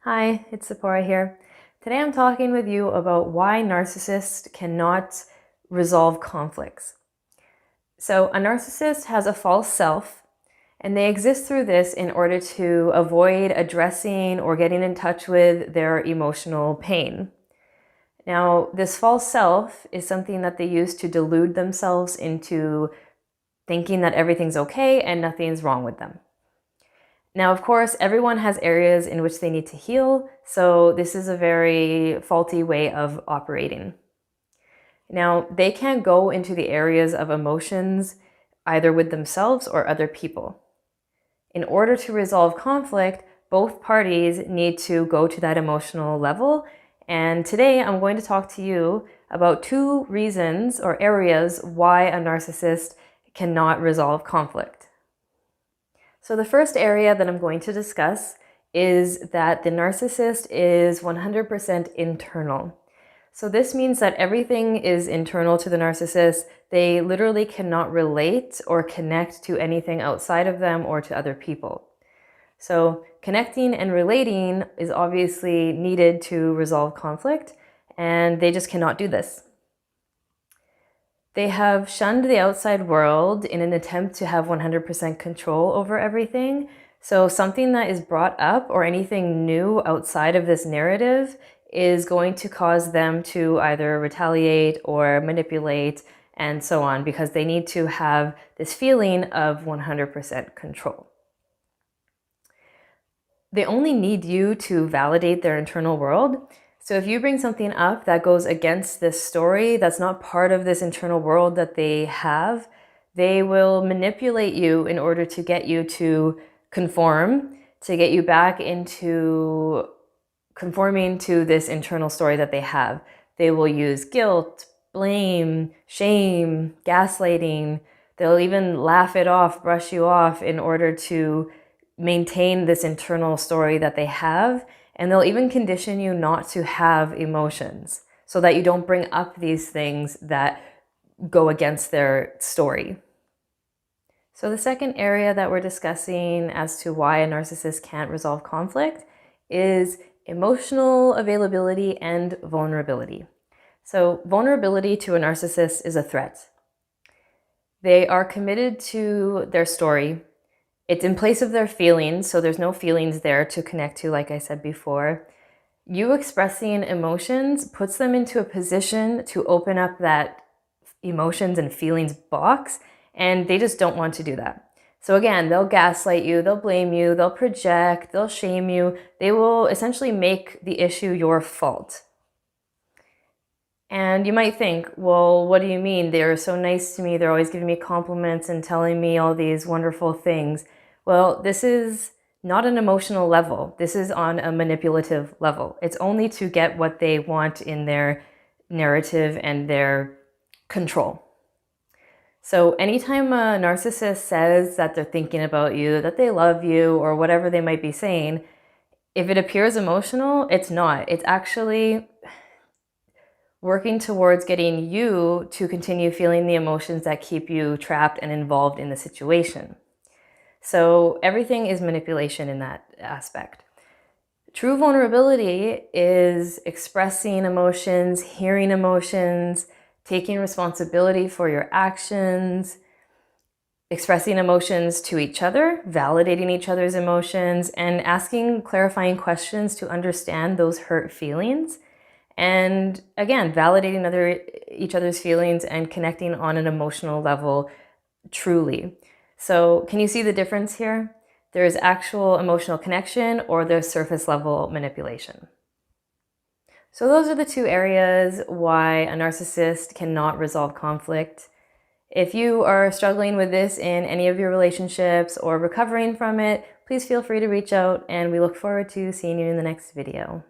Hi, it's Sephora here. Today I'm talking with you about why narcissists cannot resolve conflicts. So a narcissist has a false self, and they exist through this in order to avoid addressing or getting in touch with their emotional pain. Now, this false self is something that they use to delude themselves into thinking that everything's okay and nothing's wrong with them. Now, of course, everyone has areas in which they need to heal, so this is a very faulty way of operating. Now, they can't go into the areas of emotions either with themselves or other people. In order to resolve conflict, both parties need to go to that emotional level, and today I'm going to talk to you about 2 reasons or areas why a narcissist cannot resolve conflict. So the first area that I'm going to discuss is that the narcissist is 100% internal. So this means that everything is internal to the narcissist. They literally cannot relate or connect to anything outside of them or to other people. So connecting and relating is obviously needed to resolve conflict, and they just cannot do this. They have shunned the outside world in an attempt to have 100% control over everything. So something that is brought up or anything new outside of this narrative is going to cause them to either retaliate or manipulate and so on, because they need to have this feeling of 100% control. They only need you to validate their internal world. So if you bring something up that goes against this story, that's not part of this internal world that they have, they will manipulate you in order to get you to conform, to get you back into conforming to this internal story that they have. They will use guilt, blame, shame, gaslighting. They'll even laugh it off, brush you off in order to maintain this internal story that they have. And they'll even condition you not to have emotions so that you don't bring up these things that go against their story. So the second area that we're discussing as to why a narcissist can't resolve conflict is emotional availability and vulnerability. So vulnerability to a narcissist is a threat. They are committed to their story. It's in place of their feelings, so there's no feelings there to connect to, like I said before. You expressing emotions puts them into a position to open up that emotions and feelings box, and they just don't want to do that. So again, they'll gaslight you, they'll blame you, they'll project, they'll shame you. They will essentially make the issue your fault. And you might think, well, what do you mean? They're so nice to me. They're always giving me compliments and telling me all these wonderful things. Well, this is not an emotional level. This is on a manipulative level. It's only to get what they want in their narrative and their control. So anytime a narcissist says that they're thinking about you, that they love you, or whatever they might be saying, if it appears emotional, it's not. It's actually working towards getting you to continue feeling the emotions that keep you trapped and involved in the situation. So everything is manipulation in that aspect. True vulnerability is expressing emotions, hearing emotions, taking responsibility for your actions, expressing emotions to each other, validating each other's emotions, and asking clarifying questions to understand those hurt feelings. And again, validating each other's feelings and connecting on an emotional level truly. So can you see the difference here? There's actual emotional connection or there's surface level manipulation. So those are the 2 areas why a narcissist cannot resolve conflict. If you are struggling with this in any of your relationships or recovering from it, please feel free to reach out, and we look forward to seeing you in the next video.